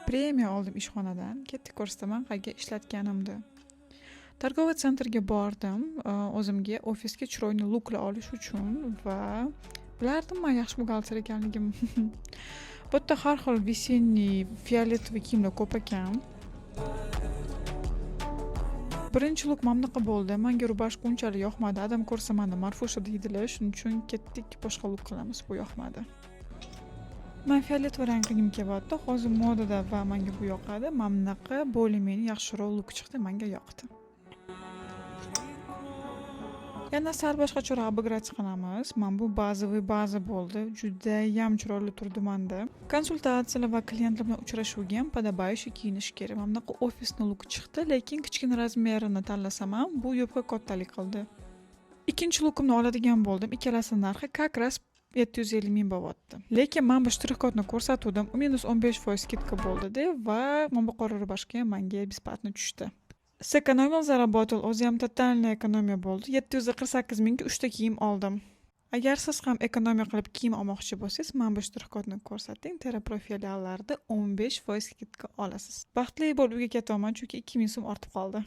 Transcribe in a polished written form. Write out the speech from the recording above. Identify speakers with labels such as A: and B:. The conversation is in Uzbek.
A: Premiya oldim ishxonadan. Ketdik ko'rsataman qayerga ishlatganimni. Торговый sentrga bordim, o'zimga ofisga chiroyli luklar olish uchun va bilardim men yaxshi buxgalter ekanligim. Bu yerda har xil vesenniy, fioletoviy kiyimlar ko'p ekan. Birinchi luk mamnaqa bo'ldi. Menga rubashka unchalik yoqmadi. Adam ko'rsa meni Marfusha deydilar, shuning uchun ketdik, boshqa luk qilamiz. Bu yoqmadi. Men fioletoviy rang qilgim kelyapti. Hozir modada va menga bu yoqadi. Mamnaqa bo'lmeni yaxshiroq luk chiqdi, menga yoqdi. Yana sal boshqacharoq обыграть qilamiz. Men bu baza bo'ldi. Juda ham chiroyli turdi menda. Konsultatsiyalar va klientlar bilan uchrashuvga ham podobающий kiyinish kerak. Mamnaqa ofisni luk chiqdi, lekin kichkina razmerini tanlasam ham bu yubka kattalik qildi. Ikkinchi lukimni oladigan bo'ldim. Ikkalasining narxi как раз 750 ming bo'lyapti. Lekin men bu shtrix-kodni ko'rsatdim, -15% skidka bo'ldi-da va mana bu qora rubashka ham menga бесплатно tushdi. Сэкономил, заработал. O'zi ham totalniy ekonomiya bo'ldi. 748 mingga 3 ta kiyim oldim. Agar siz ham ekonomiya qilib kiyim olmoqchi bo'lsangiz, mana bu shtrix-kodni ko'rsating. TerraPro filiallarida 15% skidka olasiz. Baxtli bo'lib uyga ketaman, chunki 2000 so'm ortib qoldi.